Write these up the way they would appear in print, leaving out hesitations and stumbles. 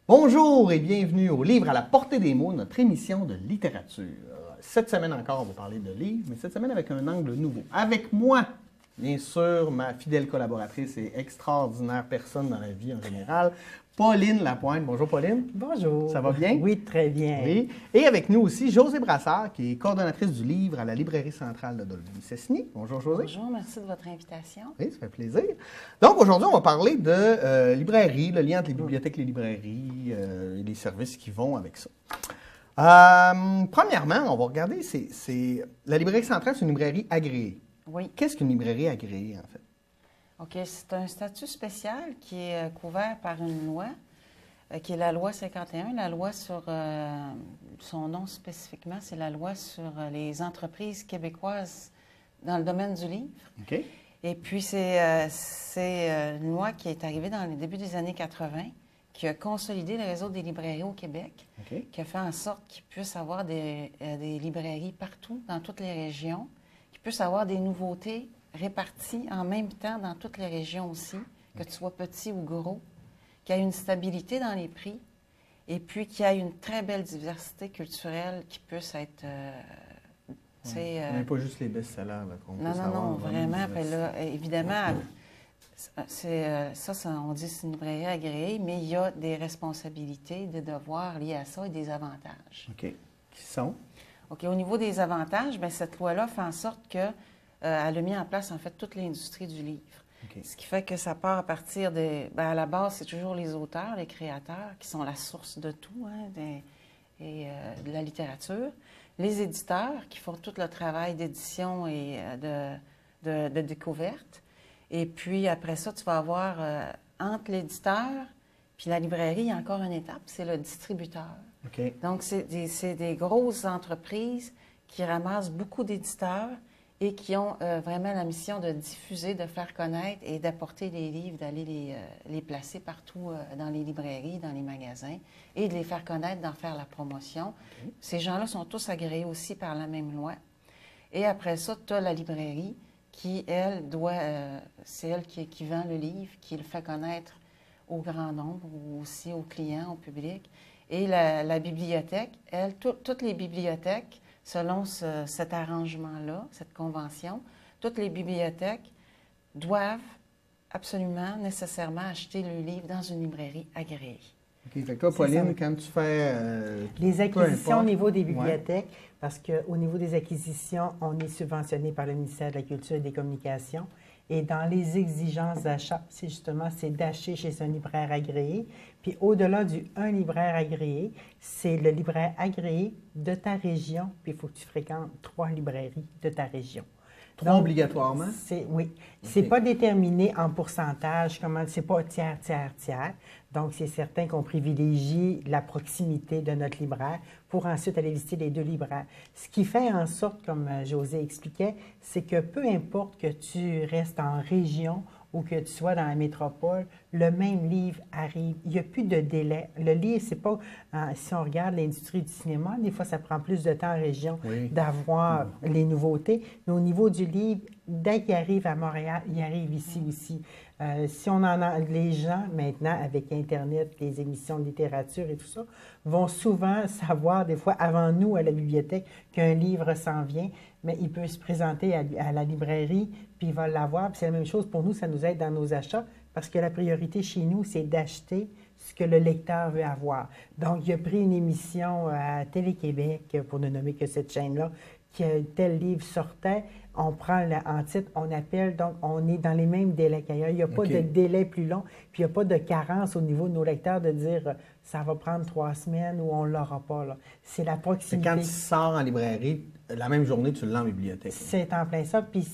Bonjour et bienvenue au Livre à la portée des mots, notre émission de littérature. Cette semaine encore, on va parler de livres, mais cette semaine avec un angle nouveau. Avec moi, bien sûr, ma fidèle collaboratrice et extraordinaire personne dans la vie en général, Pauline Lapointe. Bonjour Pauline. Bonjour. Ça va bien? Oui, très bien. Oui. Et avec nous aussi, Josée Brassard, qui est coordonnatrice du livre à la Librairie centrale de Dolbeau-Mistassini. Bonjour Josée. Bonjour, merci de votre invitation. Oui, ça fait plaisir. Donc aujourd'hui, on va parler de librairie, le lien entre les bibliothèques et les librairies et les services qui vont avec ça. Premièrement, on va regarder, la librairie centrale, c'est une librairie agréée. Oui. Qu'est-ce qu'une librairie agréée, en fait? OK, c'est un statut spécial qui est couvert par une loi, qui est la loi 51. La loi sur, son nom spécifiquement, c'est la loi sur les entreprises québécoises dans le domaine du livre. OK. Et puis, c'est une loi qui est arrivée dans les débuts des années 80, qui a consolidé le réseau des librairies au Québec, OK. qui a fait en sorte qu'il puisse avoir des librairies partout, dans toutes les régions, qu'il puisse avoir des nouveautés réparties en même temps dans toutes les régions aussi, que tu sois petit ou gros, qu'il y ait une stabilité dans les prix, et puis qu'il y ait une très belle diversité culturelle qui puisse être... On n'est pas juste les best-sellers. Non, vraiment. Puis là, évidemment, on dit que c'est une librairie agréée, mais il y a des responsabilités, des devoirs liés à ça et des avantages. OK. Qui sont? OK. Au niveau des avantages, bien, cette loi-là fait en sorte que elle a mis en place, en fait, toute l'industrie du livre. OK. Ce qui fait que ça part à partir de... Bien, à la base, c'est toujours les auteurs, les créateurs, qui sont la source de tout, de la littérature. Les éditeurs, qui font tout le travail d'édition et de découverte. Et puis, après ça, tu vas avoir, entre l'éditeur puis la librairie, il y a encore une étape, c'est le distributeur. OK. Donc, c'est des grosses entreprises qui ramassent beaucoup d'éditeurs et qui ont vraiment la mission de diffuser, de faire connaître et d'apporter les livres, d'aller les placer partout dans les librairies, dans les magasins, et de les faire connaître, d'en faire la promotion. Okay. Ces gens-là sont tous agréés aussi par la même loi. Et après ça, tu as la librairie qui, elle, c'est elle qui vend le livre, qui le fait connaître au grand nombre, ou aussi aux clients, au public. Et la bibliothèque, elle, toutes les bibliothèques, selon cet arrangement-là, cette convention, toutes les bibliothèques doivent absolument, nécessairement acheter le livre dans une librairie agréée. OK. Fait que toi, Pauline, quand tu fais... les acquisitions au niveau des bibliothèques, parce qu'au niveau des acquisitions, on est subventionné par le ministère de la Culture et des Communications. Et dans les exigences d'achat, c'est d'acheter chez un libraire agréé. Puis au-delà un libraire agréé, c'est le libraire agréé de ta région. Puis il faut que tu fréquentes 3 librairies de ta région. 3 obligatoirement? Oui. Okay. C'est pas déterminé en pourcentage, c'est pas tiers. Donc, c'est certain qu'on privilégie la proximité de notre libraire pour ensuite aller visiter les 2 libraires. Ce qui fait en sorte, comme Josée expliquait, c'est que peu importe que tu restes en région ou que tu sois dans la métropole, le même livre arrive. Il n'y a plus de délai. Le livre, c'est pas... si on regarde l'industrie du cinéma, des fois, ça prend plus de temps en région d'avoir les nouveautés. Mais au niveau du livre, dès qu'il arrive à Montréal, il arrive ici aussi. Si on en a... Les gens, maintenant, avec Internet, les émissions de littérature et tout ça, vont souvent savoir, des fois, avant nous, à la bibliothèque, qu'un livre s'en vient, mais il peut se présenter à la librairie, puis il va l'avoir. Puis c'est la même chose pour nous, ça nous aide dans nos achats, parce que la priorité chez nous, c'est d'acheter ce que le lecteur veut avoir. Donc, il a pris une émission à Télé-Québec, pour ne nommer que cette chaîne-là, que tel livre sortait, on prend en titre, on appelle, donc on est dans les mêmes délais qu'ailleurs. Il n'y a pas de délai plus long, puis il n'y a pas de carence au niveau de nos lecteurs de dire ça va prendre 3 semaines ou on ne l'aura pas. C'est la proximité. Quand tu sors en librairie, la même journée, tu l'as en bibliothèque. C'est en plein ça. Puis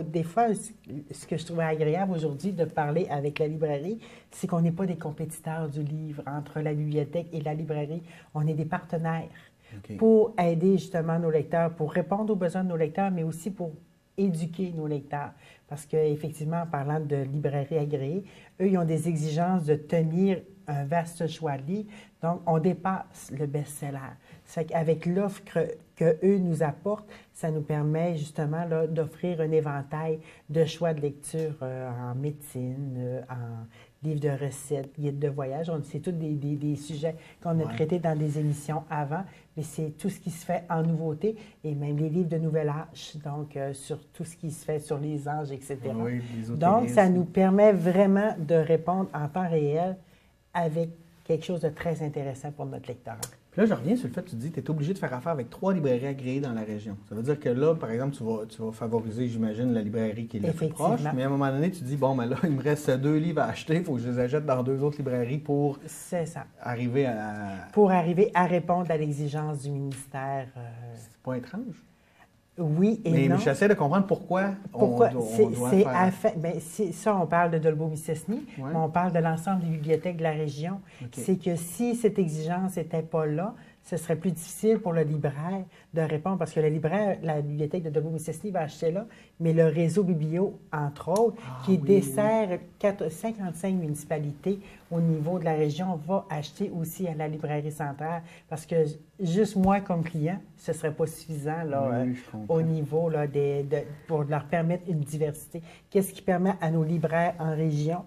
des fois, ce que je trouvais agréable aujourd'hui de parler avec la librairie, c'est qu'on n'est pas des compétiteurs du livre entre la bibliothèque et la librairie. On est des partenaires. Pour aider justement nos lecteurs, pour répondre aux besoins de nos lecteurs, mais aussi pour éduquer nos lecteurs. Parce qu'effectivement, en parlant de librairie agréée, eux, ils ont des exigences de tenir un vaste choix de livres. Donc, on dépasse le best-seller. Ça fait qu'avec l'offre qu'eux nous apportent, ça nous permet justement d'offrir un éventail de choix de lecture en médecine, en livres de recettes, guides de voyage. C'est tous des sujets qu'on a traités dans des émissions avant, mais c'est tout ce qui se fait en nouveauté et même les livres de Nouvel Âge, donc sur tout ce qui se fait sur les anges, etc. Oui, Donc, ça nous permet vraiment de répondre en temps réel avec quelque chose de très intéressant pour notre lecteur. Puis là, je reviens sur le fait que tu dis que tu es obligé de faire affaire avec 3 librairies agréées dans la région. Ça veut dire que là, par exemple, tu vas favoriser, j'imagine, la librairie qui est la plus proche. Mais à un moment donné, tu dis, bon, ben là, il me reste 2 livres à acheter, il faut que je les achète dans 2 autres librairies pour arriver à... Pour arriver à répondre à l'exigence du ministère. C'est pas étrange? Oui et non. Mais j'essaie de comprendre pourquoi on doit faire... Ça, on parle de Dolbeau-Mistassini, mais on parle de l'ensemble des bibliothèques de la région. Okay. C'est que si cette exigence n'était pas là, ce serait plus difficile pour le libraire de répondre parce que le libraire, la bibliothèque de Dolbeau-Mistassini va acheter là, mais le réseau Biblio, entre autres, qui dessert 55 municipalités au niveau de la région, va acheter aussi à la librairie centrale parce que juste moi, comme client, ce ne serait pas suffisant là, au niveau là, pour leur permettre une diversité. Qu'est-ce qui permet à nos libraires en région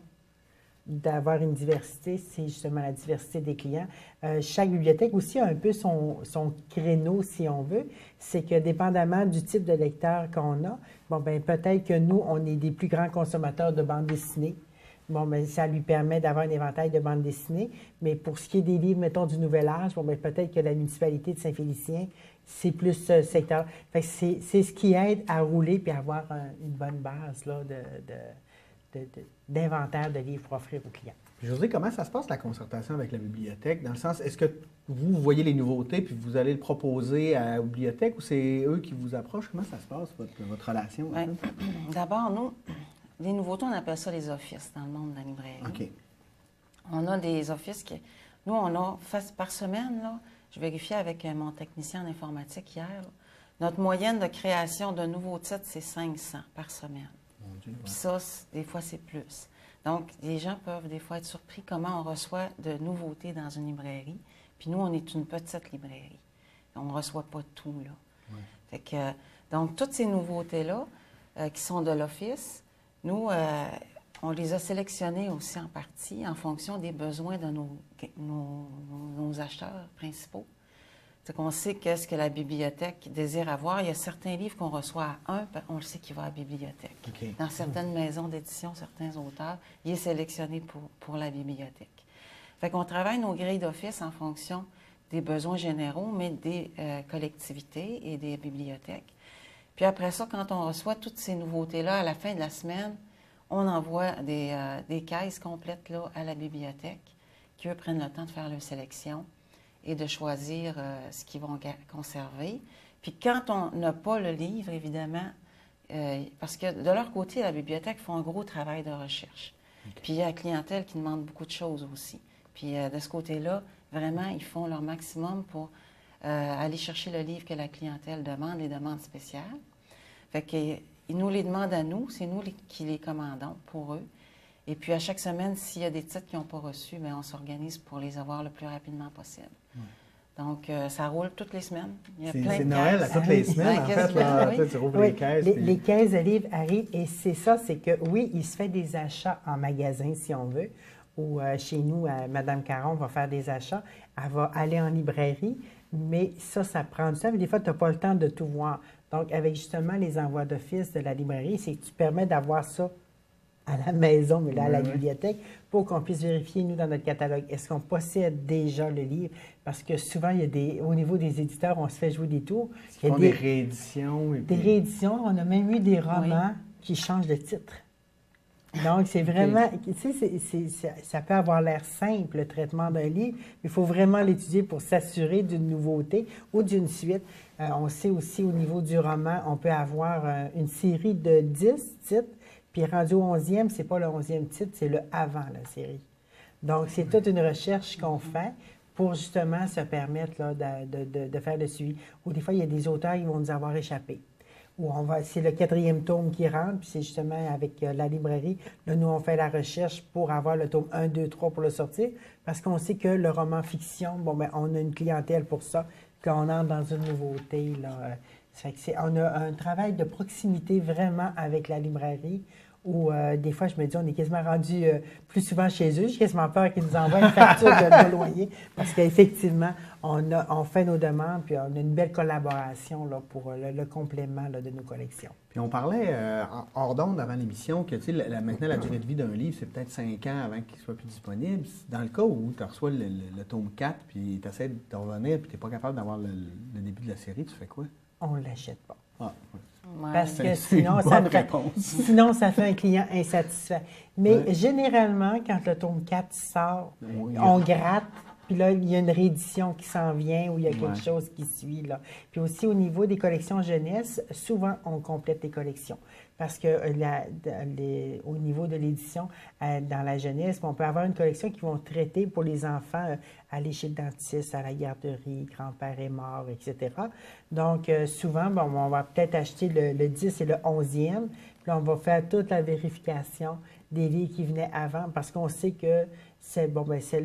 d'avoir une diversité, c'est justement la diversité des clients. Chaque bibliothèque aussi a un peu son créneau, si on veut. C'est que dépendamment du type de lecteur qu'on a, bon, ben peut-être que nous, on est des plus grands consommateurs de bandes dessinées. Bon, ben ça lui permet d'avoir un éventail de bandes dessinées. Mais pour ce qui est des livres, mettons, du Nouvel Âge, bon, ben peut-être que la municipalité de Saint-Félicien, c'est plus ce secteur. Fait que c'est ce qui aide à rouler puis à avoir une bonne base là, d'inventaire de livres pour offrir aux clients. José, comment ça se passe la concertation avec la bibliothèque? Dans le sens, est-ce que vous voyez les nouveautés puis vous allez le proposer à la bibliothèque ou c'est eux qui vous approchent? Comment ça se passe, votre relation? Ouais. D'abord, nous, les nouveautés, on appelle ça les offices dans le monde de la librairie. OK. On a des offices qui... Nous, on a, par semaine, là, je vérifiais avec mon technicien en informatique hier, là, notre moyenne de création de nouveaux titres, c'est 500 par semaine. Puis ça, des fois, c'est plus. Donc, les gens peuvent des fois être surpris comment on reçoit de nouveautés dans une librairie. Puis nous, on est une petite librairie. On ne reçoit pas tout, là. Ouais. Fait que, donc, toutes ces nouveautés-là, qui sont de l'Office, nous, on les a sélectionnées aussi en partie en fonction des besoins de nos acheteurs principaux. C'est qu'on sait qu'est-ce que la bibliothèque désire avoir. Il y a certains livres qu'on reçoit à on le sait qu'il va à la bibliothèque. Okay. Dans certaines maisons d'édition, certains auteurs, il est sélectionné pour la bibliothèque. Fait qu'on travaille nos grilles d'office en fonction des besoins généraux, mais des collectivités et des bibliothèques. Puis après ça, quand on reçoit toutes ces nouveautés-là, à la fin de la semaine, on envoie des caisses complètes là, à la bibliothèque qui, eux, prennent le temps de faire leur sélection et de choisir ce qu'ils vont conserver. Puis quand on n'a pas le livre, évidemment, parce que de leur côté, la bibliothèque font un gros travail de recherche. Okay. Puis il y a la clientèle qui demande beaucoup de choses aussi. Puis de ce côté-là, vraiment, ils font leur maximum pour aller chercher le livre que la clientèle demande, les demandes spéciales. Fait qu'ils nous les demandent à nous, c'est nous qui les commandons pour eux. Et puis, à chaque semaine, s'il y a des titres qu'ils n'ont pas reçus, bien, on s'organise pour les avoir le plus rapidement possible. Ouais. Donc, ça roule toutes les semaines. Il y a plein de caisses. C'est Noël à toutes les semaines, en fait. Là, oui. Tu rouvres les caisses. Les caisses de livres arrivent et c'est ça, c'est que, oui, il se fait des achats en magasin, si on veut, ou chez nous, Mme Caron va faire des achats. Elle va aller en librairie, mais ça prend du temps. Mais des fois, tu n'as pas le temps de tout voir. Donc, avec justement les envois d'office de la librairie, c'est que tu permets d'avoir ça à la maison, mais là, à la bibliothèque, pour qu'on puisse vérifier, nous, dans notre catalogue, est-ce qu'on possède déjà le livre? Parce que souvent, il y a au niveau des éditeurs, on se fait jouer des tours. Il y a des rééditions. Des rééditions. On a même eu des romans qui changent de titre. Donc, c'est vraiment... Tu sais, ça peut avoir l'air simple, le traitement d'un livre, mais il faut vraiment l'étudier pour s'assurer d'une nouveauté ou d'une suite. On sait aussi, au niveau du roman, on peut avoir une série de 10 titres. Puis rendu au 11e, ce n'est pas le 11e titre, c'est le avant la série. Donc, c'est toute une recherche qu'on fait pour justement se permettre là, de faire le suivi. Ou des fois, il y a des auteurs qui vont nous avoir échappé. Ou c'est le 4e tome qui rentre, puis c'est justement avec la librairie. Là, nous, on fait la recherche pour avoir le tome 1, 2, 3 pour le sortir, parce qu'on sait que le roman fiction, bon, ben, on a une clientèle pour ça, qu'on entre dans une nouveauté, là. On a un travail de proximité vraiment avec la librairie Ou des fois, je me dis, on est quasiment rendu plus souvent chez eux. J'ai quasiment peur qu'ils nous envoient une facture de loyer parce qu'effectivement, on fait nos demandes puis on a une belle collaboration là, pour le complément là, de nos collections. Puis on parlait hors d'onde avant l'émission que maintenant, la durée de vie d'un livre, c'est peut-être 5 ans avant qu'il soit plus disponible. Dans le cas où tu reçois le tome 4 puis tu essaies de revenir puis tu n'es pas capable d'avoir le début de la série, tu fais quoi? On ne l'achète pas. Ah, ouais. Ouais. Parce que C'est une bonne réponse. sinon, ça fait un client insatisfait. Mais généralement, quand le tome 4 sort, on gratte, puis là, il y a une réédition qui s'en vient ou il y a quelque chose qui suit. Là. Puis aussi, au niveau des collections jeunesse, souvent, on complète les collections. Parce que au niveau de l'édition, dans la jeunesse, on peut avoir une collection qui vont traiter pour les enfants, aller chez le dentiste, à la garderie, grand-père est mort, etc. Donc, souvent, on va peut-être acheter le 10 et le 11e, puis on va faire toute la vérification des livres qui venaient avant, parce qu'on sait que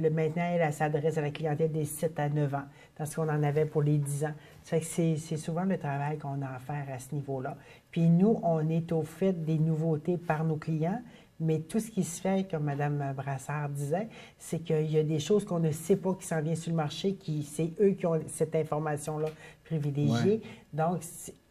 maintenant, elle s'adresse à la clientèle des 7 à 9 ans, parce qu'on en avait pour les 10 ans. C'est souvent le travail qu'on a à faire à ce niveau-là. Puis nous, on est au fait des nouveautés par nos clients, mais tout ce qui se fait, comme Mme Brassard disait, c'est qu'il y a des choses qu'on ne sait pas qui s'en viennent sur le marché, c'est eux qui ont cette information-là privilégiée. Donc,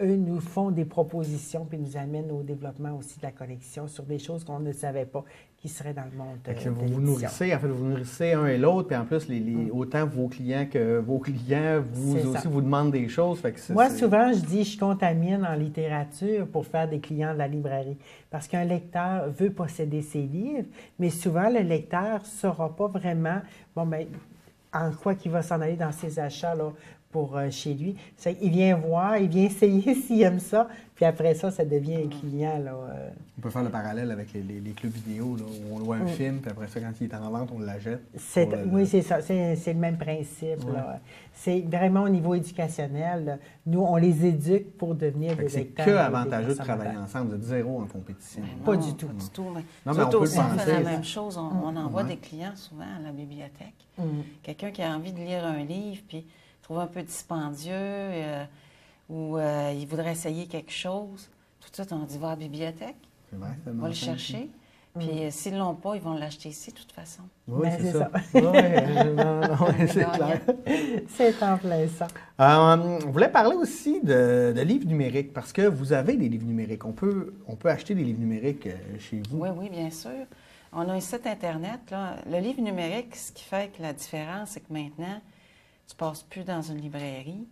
eux nous font des propositions puis nous amènent au développement aussi de la collection sur des choses qu'on ne savait pas qui seraient dans le monde de vous nourrissez, en fait, vous nourrissez un et l'autre, puis en plus, autant vos clients que vos clients vous demandent des choses. Fait que moi, souvent, je dis je contamine en littérature pour faire des clients de la librairie. Parce qu'un lecteur veut posséder ses livres, mais souvent, le lecteur ne saura pas vraiment en quoi il va s'en aller dans ses achats là, pour chez lui. Il vient voir, il vient essayer s'il aime ça, puis après ça, ça devient un client. Là, On peut faire le parallèle avec les clubs vidéo, là, où on voit un film, puis après ça, quand il est en vente, on l'achète. Oui, c'est ça. C'est le même principe. Là. C'est vraiment au niveau éducationnel. Là. Nous, on les éduque pour devenir des lecteurs. C'est que avantageux de travailler ensemble. Vous êtes zéro en compétition. Pas du tout. Non, mais on peut aussi, le on penser. fait la même chose. On envoie des clients souvent à la bibliothèque. Quelqu'un qui a envie de lire un livre, puis trouve un peu dispendieux ou il voudrait essayer quelque chose, tout de suite, on dit, va à la bibliothèque, on va le chercher. Puis s'ils ne l'ont pas, ils vont l'acheter ici, de toute façon. Oui, c'est ça. C'est clair. C'est en plein ça. On voulait parler aussi de livres numériques, parce que vous avez des livres numériques. On peut acheter des livres numériques chez vous. Oui, bien sûr. On a un site Internet. Là. Le livre numérique, ce qui fait que la différence, c'est que maintenant, tu ne passes plus dans une librairie.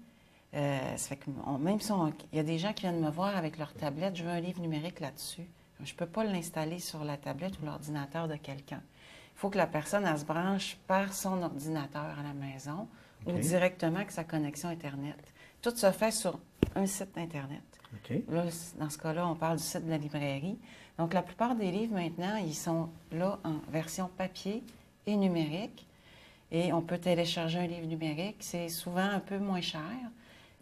Ça fait que même si il y a des gens qui viennent me voir avec leur tablette, je veux un livre numérique là-dessus. Je ne peux pas l'installer sur la tablette ou l'ordinateur de quelqu'un. Il faut que la personne, elle se branche par son ordinateur à la maison ou directement avec sa connexion Internet. Tout se fait sur un site Internet. Là, dans ce cas-là, on parle du site de la librairie. Donc, la plupart des livres, maintenant, ils sont là en version papier et numérique. Et on peut télécharger un livre numérique. C'est souvent un peu moins cher.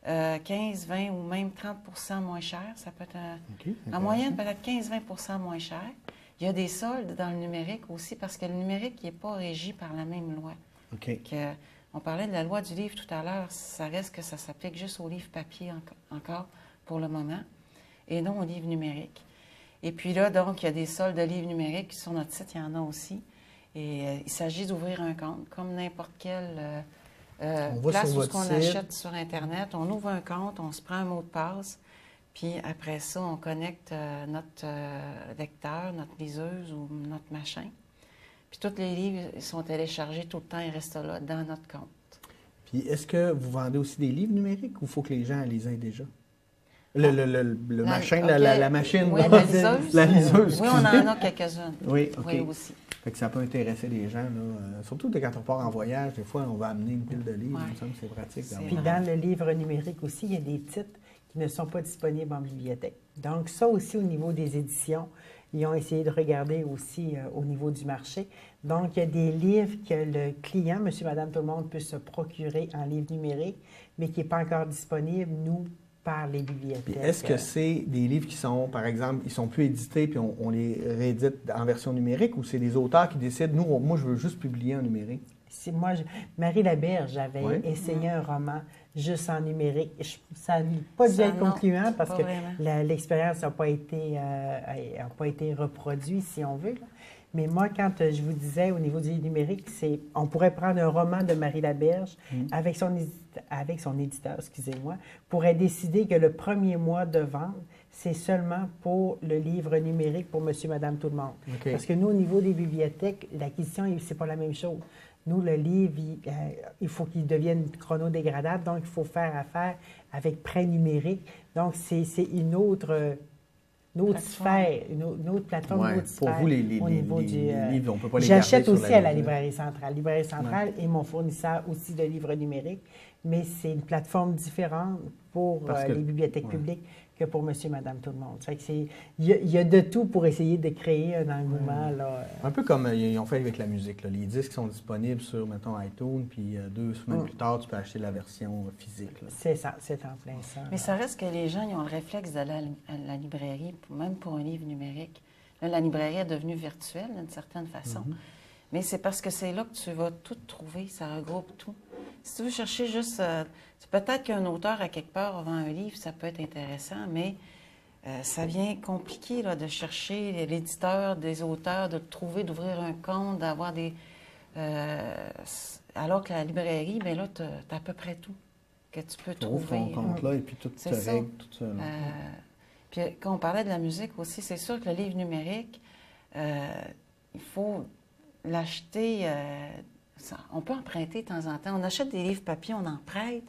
15, 20 ou même 30 moins cher. Ça peut être, en moyenne, peut-être 15-20 moins cher. Il y a des soldes dans le numérique aussi parce que le numérique n'est pas régi par la même loi. On parlait de la loi du livre tout à l'heure. Ça reste que ça s'applique juste aux livres papier encore pour le moment et non aux livres numériques. Et puis là, donc, il y a des soldes de livres numériques. Sur notre site, il y en a aussi. Et il s'agit d'ouvrir un compte, comme n'importe quelle place où on achète sur Internet. On ouvre un compte, on se prend un mot de passe, puis après ça, on connecte notre lecteur, notre liseuse ou notre machin. Puis tous les livres sont téléchargés tout le temps, ils restent là dans notre compte. Puis est-ce que vous vendez aussi des livres numériques ou il faut que les gens les aient déjà? La machine, oui, la liseuse. La liseuse, oui, on en a quelques-unes. Oui, oui, aussi. Fait que ça peut intéresser les gens. Là. Surtout quand on part en voyage, des fois, on va amener une pile de livres. Il me semble que c'est pratique. Puis dans le livre numérique aussi, il y a des titres qui ne sont pas disponibles en bibliothèque. Donc ça aussi, au niveau des éditions, ils ont essayé de regarder aussi au niveau du marché. Donc, il y a des livres que le client, monsieur, madame, tout le monde, peut se procurer en livre numérique, mais qui n'est pas encore disponible, nous, par les bibliothèques. Est-ce que c'est des livres qui sont, par exemple, ils sont plus édités puis on les réédite en version numérique ou c'est des auteurs qui décident, moi, je veux juste publier en numérique? Moi, Marie Laberge avait Oui. essayé un roman juste en numérique. Ça n'a pas dû être concluant parce que l'expérience n'a pas été reproduite, si on veut. Là. Mais moi, quand je vous disais au niveau du numérique, on pourrait prendre un roman de Marie Laberge avec son éditeur, excusez-moi, pourrait décider que le premier mois de vente, c'est seulement pour le livre numérique pour Monsieur, Madame, tout le monde. Okay. Parce que nous, au niveau des bibliothèques, l'acquisition, c'est pas la même chose. Nous, le livre, il faut qu'il devienne chronodégradable, donc il faut faire affaire avec prêt numérique. Donc, c'est une autre sphère, une autre plateforme, une autre sphère. Pour vous, les au niveau les livres, on ne peut pas les garder J'achète sur aussi la à la Librairie Centrale. La Librairie Centrale Ouais. est mon fournisseur aussi de livres numériques, mais c'est une plateforme différente pour les bibliothèques publiques que pour Monsieur, Madame, tout le monde. Il y a de tout pour essayer de créer un engouement. Là. Un peu comme ils ont fait avec la musique. Là. Les disques sont disponibles sur, mettons, iTunes, puis 2 semaines plus tard, tu peux acheter la version physique. C'est ça, c'est en plein ça. Mais ça reste que les gens ils ont le réflexe d'aller à la librairie, même pour un livre numérique. Là, la librairie est devenue virtuelle d'une certaine façon. Mais c'est parce que c'est là que tu vas tout trouver, ça regroupe tout. Si tu veux chercher juste... peut-être qu'un auteur, à quelque part, vend un livre, ça peut être intéressant, mais ça vient compliqué là, de chercher l'éditeur des auteurs, de trouver, d'ouvrir un compte, d'avoir des... alors que la librairie, bien là, tu as à peu près tout que tu peux trouver. Ton compte là, et puis tout te règle, tout ça. Puis quand on parlait de la musique aussi, c'est sûr que le livre numérique, il faut l'acheter... on peut emprunter de temps en temps. On achète des livres papier, on en prête,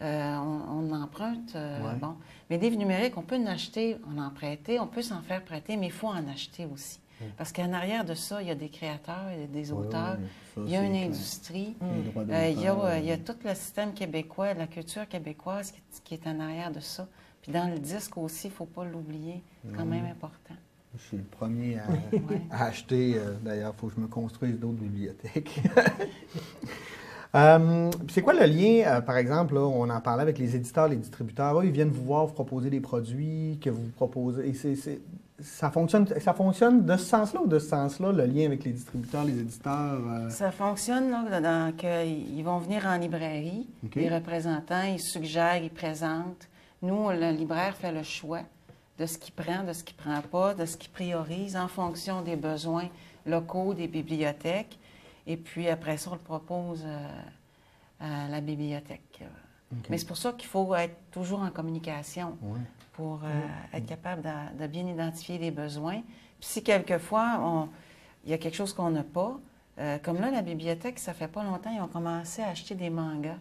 on emprunte. Bon. Mais des livres numériques, on peut en acheter, en prêter, on peut s'en faire prêter, mais il faut en acheter aussi. Parce qu'en arrière de ça, il y a des créateurs, il y a des auteurs, il y a une industrie, il y a tout le système québécois, la culture québécoise qui est en arrière de ça. Puis dans le disque aussi, il ne faut pas l'oublier, c'est quand même important. Je suis le premier à acheter. D'ailleurs, il faut que je me construise d'autres bibliothèques. C'est quoi le lien, par exemple, là, on en parlait avec les éditeurs, les distributeurs, ils viennent vous voir, vous proposer des produits que vous proposez. Et ça fonctionne de ce sens-là ou de ce sens-là, le lien avec les distributeurs, les éditeurs? Ça fonctionne, là, qu'ils vont venir en librairie, les représentants, ils suggèrent, ils présentent. Nous, le libraire fait le choix de ce qu'il prend, de ce qu'il ne prend pas, de ce qu'il priorise en fonction des besoins locaux des bibliothèques. Et puis après ça, on le propose à la bibliothèque. Mais c'est pour ça qu'il faut être toujours en communication pour être capable de bien identifier les besoins. Puis si quelquefois, il y a quelque chose qu'on n'a pas, comme là, la bibliothèque, ça fait pas longtemps, ils ont commencé à acheter des mangas.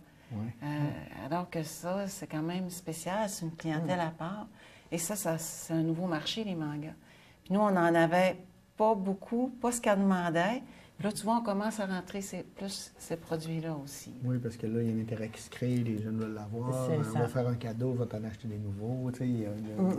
Alors que ça, c'est quand même spécial, c'est une clientèle à part. Et ça c'est un nouveau marché, les mangas. Puis nous, on n'en avait pas beaucoup, pas ce qu'elle demandait. Puis là, tu vois, on commence à rentrer plus ces produits-là aussi. Oui, parce que là, il y a un intérêt qui se crée, les jeunes veulent l'avoir, on va faire un cadeau, on va t'en acheter des nouveaux.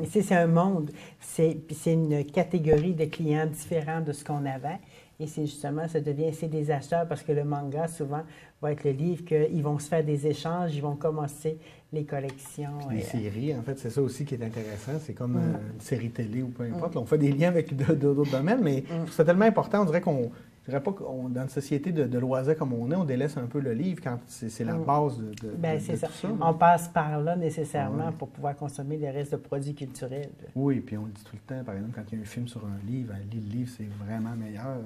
C'est un monde. C'est une catégorie de clients différents de ce qu'on avait. Et c'est justement, c'est des acheteurs parce que le manga, souvent, va être le livre qu'ils vont se faire des échanges, ils vont commencer les collections. Les séries, en fait, c'est ça aussi qui est intéressant. C'est comme une série télé ou peu importe. Là, on fait des liens avec d'autres domaines, mais c'est tellement important. On dirait qu'on... Je dirais pas que dans une société de loisirs comme on est, on délaisse un peu le livre quand c'est la base de c'est tout ça. On passe par là nécessairement pour pouvoir consommer les restes de produits culturels. Oui, puis on le dit tout le temps, par exemple, quand il y a un film sur un livre, lire le livre, c'est vraiment meilleur.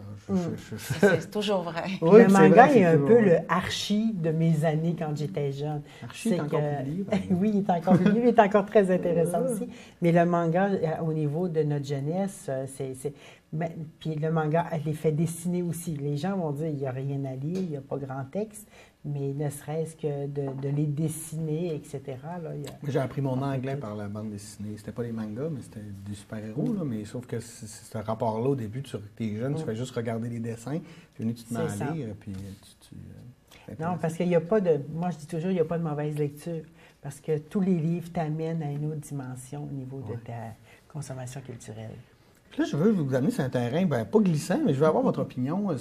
C'est toujours vrai. Oui, le manga est un peu le Archie de mes années quand j'étais jeune. Archie est encore publié. Oui, il est encore publié, il est encore très intéressant aussi. Mais le manga, au niveau de notre jeunesse, puis le manga, elle les fait dessiner aussi. Les gens vont dire, il n'y a rien à lire, il n'y a pas grand texte, mais ne serait-ce que de les dessiner, etc. J'ai appris mon anglais par la bande dessinée. C'était pas des mangas, mais c'était des super-héros. Mais sauf que c'est ce rapport-là, au début, tu es jeune, tu fais juste regarder les dessins, puis tu te mets à lire, puis non, parce qu'il n'y a pas de... Moi, je dis toujours, il n'y a pas de mauvaise lecture, parce que tous les livres t'amènent à une autre dimension au niveau de ta consommation culturelle. Puis là, je veux vous amener sur un terrain, pas glissant, mais je veux avoir votre opinion. Là,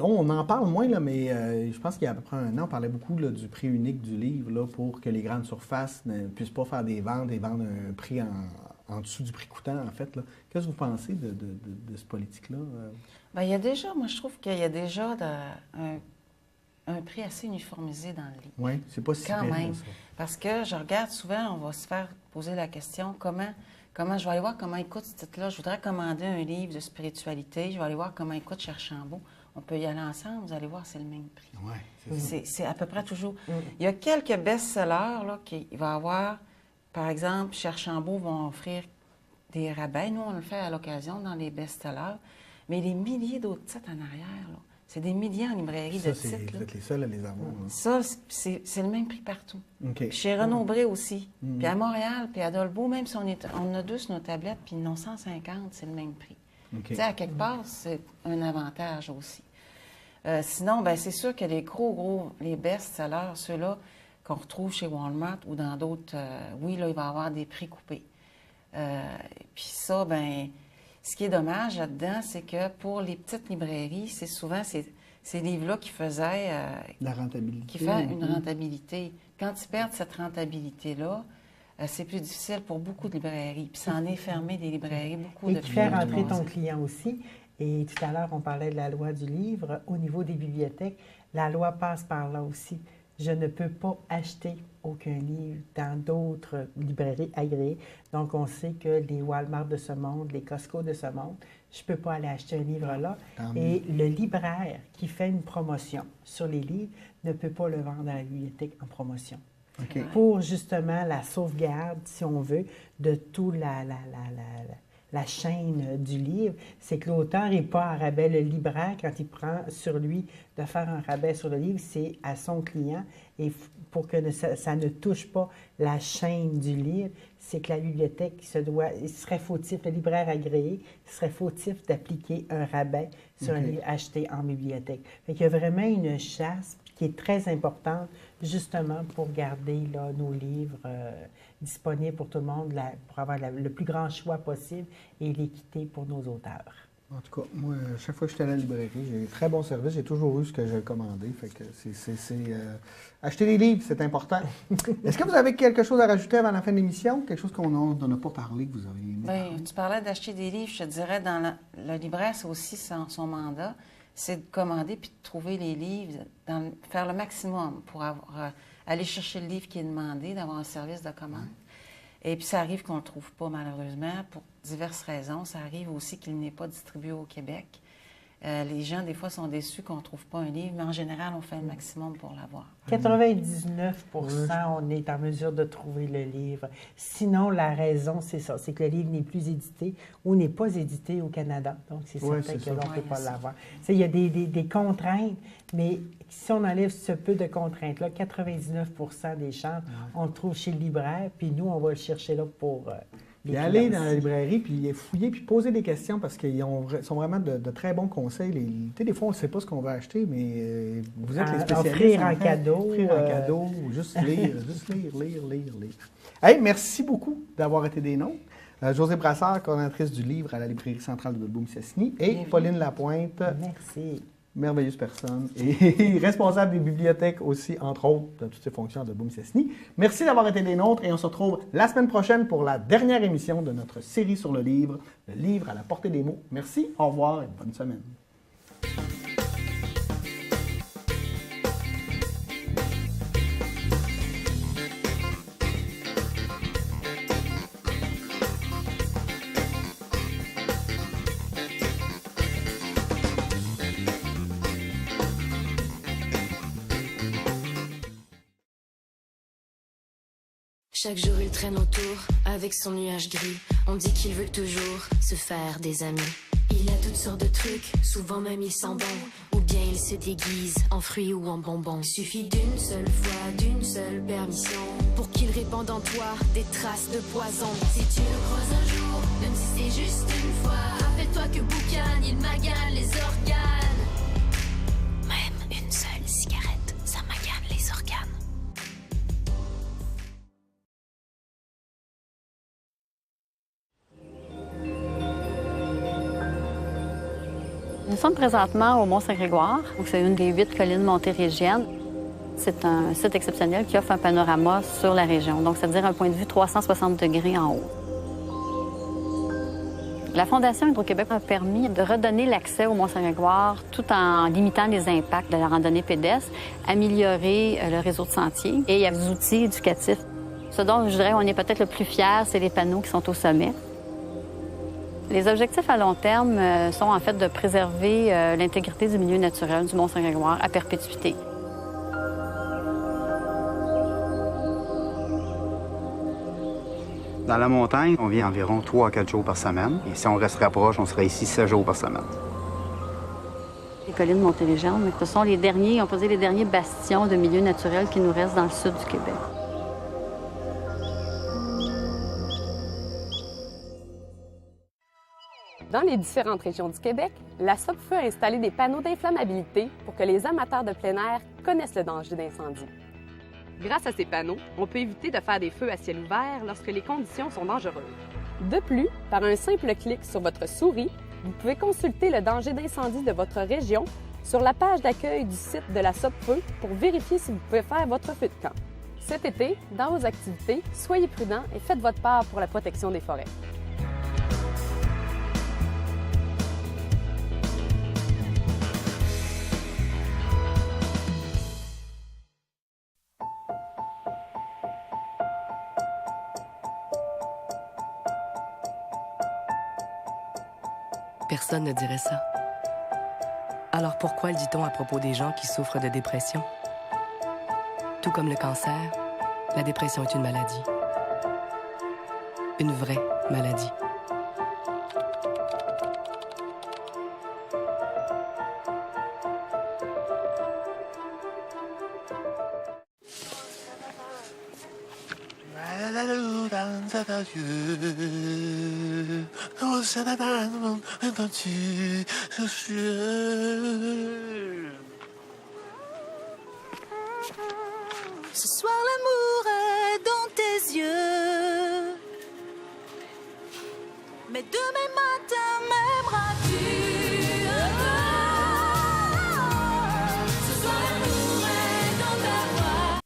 on en parle moins, là, mais je pense qu'il y a à peu près un an, on parlait beaucoup là, du prix unique du livre là, pour que les grandes surfaces ne puissent pas faire des ventes et vendre un prix en dessous du prix coûtant, en fait. Qu'est-ce que vous pensez de cette politique-là? Bien, il y a déjà, moi, je trouve qu'il y a déjà prix assez uniformisé dans le livre. Oui, c'est pas si Quand pire, même. ça. Parce que je regarde souvent, on va se faire poser la question, comment je vais aller voir comment il coûte ce titre-là. Je voudrais commander un livre de spiritualité. Je vais aller voir comment il coûte chez Archambault. On peut y aller ensemble, vous allez voir, c'est le même prix. Oui, c'est ça. C'est à peu près toujours... Il y a quelques best-sellers là, qu'il va y avoir. Par exemple, chez Archambault, vont offrir des rabais. Nous, on le fait à l'occasion dans les best-sellers. Mais les milliers d'autres titres en arrière, là, c'est des milliers en librairie de Ça, titres. vous Là. êtes les seuls à les avoir. Hein. Ça, c'est le même prix partout. OK. Puis chez Renaud-Bré aussi. Puis à Montréal, puis à Dolbeau, même si on a deux sur nos tablettes, puis ils n'ont 150, c'est le même prix. OK. Tu sais, à quelque part, c'est un avantage aussi. Sinon, bien, c'est sûr que les les best-sellers, ceux-là qu'on retrouve chez Walmart ou dans d'autres, oui, là, il va y avoir des prix coupés. Puis ça, bien, ce qui est dommage là-dedans, c'est que pour les petites librairies, c'est souvent ces livres-là qui faisaient... La rentabilité. qui fait une rentabilité. Quand ils perdent cette rentabilité-là, c'est plus difficile pour beaucoup de librairies. Puis ça en est fermé des librairies, beaucoup de... Et qui fait rentrer ton client aussi. Et tout à l'heure, on parlait de la loi du livre. Au niveau des bibliothèques, la loi passe par là aussi. Je ne peux pas acheter aucun livre dans d'autres librairies agréées. Donc, on sait que les Walmart de ce monde, les Costco de ce monde, je ne peux pas aller acheter un livre là. Et le libraire qui fait une promotion sur les livres ne peut pas le vendre à la bibliothèque en promotion. OK. Pour justement la sauvegarde, si on veut, de tout la chaîne du livre, c'est que l'auteur n'est pas à rabais. Le libraire, quand il prend sur lui de faire un rabais sur le livre, c'est à son client. Et pour que ça ne touche pas la chaîne du livre, c'est que la bibliothèque il serait fautif, le libraire agréé serait fautif d'appliquer un rabais sur un livre acheté en bibliothèque. Fait qu'il y a vraiment une chasse qui est très importante, justement pour garder là, nos livres disponibles pour tout le monde, pour avoir le plus grand choix possible et l'équité pour nos auteurs. En tout cas, moi, chaque fois que j'étais à la librairie, j'ai eu très bon service. J'ai toujours eu ce que j'ai commandé. Fait que acheter des livres, c'est important. Est-ce que vous avez quelque chose à rajouter avant la fin de l'émission? Quelque chose qu'on n'a pas parlé, que vous avez aimé? Bien, tu parlais d'acheter des livres. Je te dirais, le libraire, c'est aussi son mandat. C'est de commander puis de trouver les livres, faire le maximum pour aller chercher le livre qui est demandé, d'avoir un service de commande. Et puis, ça arrive qu'on ne le trouve pas, malheureusement, pour diverses raisons. Ça arrive aussi qu'il n'est pas distribué au Québec. Les gens, des fois, sont déçus qu'on ne trouve pas un livre, mais en général, on fait le maximum pour l'avoir. 99 on est en mesure de trouver le livre. Sinon, la raison, c'est ça, c'est que le livre n'est plus édité ou n'est pas édité au Canada. Donc, c'est certain que l'on ne peut pas l'avoir. Il y a des contraintes, mais si on enlève ce peu de contraintes-là, 99 des chances, on le trouve chez le libraire, puis nous, on va le chercher là pour... Puis aller dans la librairie, puis fouiller, puis poser des questions parce qu'ils sont vraiment de très bons conseils. Des fois, on ne sait pas ce qu'on va acheter, mais vous êtes les spécialistes. Offrir en cadeau. Offrir en cadeau, juste lire, lire. Hey, merci beaucoup d'avoir été des nôtres. Josée Brassard, coordonnatrice du livre à la librairie centrale de Dolbeau-Mistassini, et Pauline Lapointe. Merci. Merveilleuse personne et responsable des bibliothèques aussi, entre autres, de toutes ces fonctions de Dolbeau-Mistassini. Merci d'avoir été des nôtres et on se retrouve la semaine prochaine pour la dernière émission de notre série sur le livre à la portée des mots. Merci, au revoir et bonne semaine. Chaque jour il traîne autour avec son nuage gris. On dit qu'il veut toujours se faire des amis. Il a toutes sortes de trucs, souvent même il sent bon. Ou bien il se déguise en fruits ou en bonbons. Il suffit d'une seule fois, d'une seule permission pour qu'il répande en toi des traces de poison. Si tu le croises un jour, même si c'est juste une fois, rappelle-toi que boucan, il magane les organes. Même une seule cigarette, ça magane les organes. Nous sommes présentement au Mont-Saint-Grégoire. C'est une des 8 collines montérégiennes. C'est un site exceptionnel qui offre un panorama sur la région. Donc, c'est-à-dire un point de vue 360 degrés en haut. La Fondation Hydro-Québec a permis de redonner l'accès au Mont-Saint-Grégoire tout en limitant les impacts de la randonnée pédestre, améliorer le réseau de sentiers et il y a des outils éducatifs. Ce dont je dirais on est peut-être le plus fiers, c'est les panneaux qui sont au sommet. Les objectifs à long terme sont en fait de préserver l'intégrité du milieu naturel du Mont-Saint-Grégoire à perpétuité. Dans la montagne, on vient environ 3 à 4 jours par semaine. Et si on resterait proche, on serait ici 7 jours par semaine. Les collines montérégiennes, ce sont les derniers, on peut dire les derniers bastions de milieu naturel qui nous restent dans le sud du Québec. Dans les différentes régions du Québec, la SOPFEU a installé des panneaux d'inflammabilité pour que les amateurs de plein air connaissent le danger d'incendie. Grâce à ces panneaux, on peut éviter de faire des feux à ciel ouvert lorsque les conditions sont dangereuses. De plus, par un simple clic sur votre souris, vous pouvez consulter le danger d'incendie de votre région sur la page d'accueil du site de la SOPFEU pour vérifier si vous pouvez faire votre feu de camp. Cet été, dans vos activités, soyez prudents et faites votre part pour la protection des forêts. Personne ne dirait ça. Alors pourquoi le dit-on à propos des gens qui souffrent de dépression? Tout comme le cancer, la dépression est une maladie. Une vraie maladie. Ce soir l'amour est dans tes yeux, mais demain matin m'aimeras-tu? Ce soir l'amour est dans ta voix.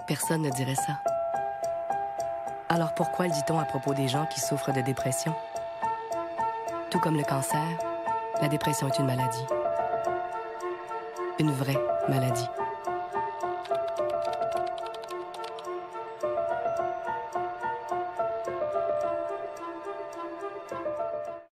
Personne ne dirait ça. Alors pourquoi le dit-on à propos des gens qui souffrent de dépression? Tout comme le cancer, la dépression est une maladie. Une vraie maladie.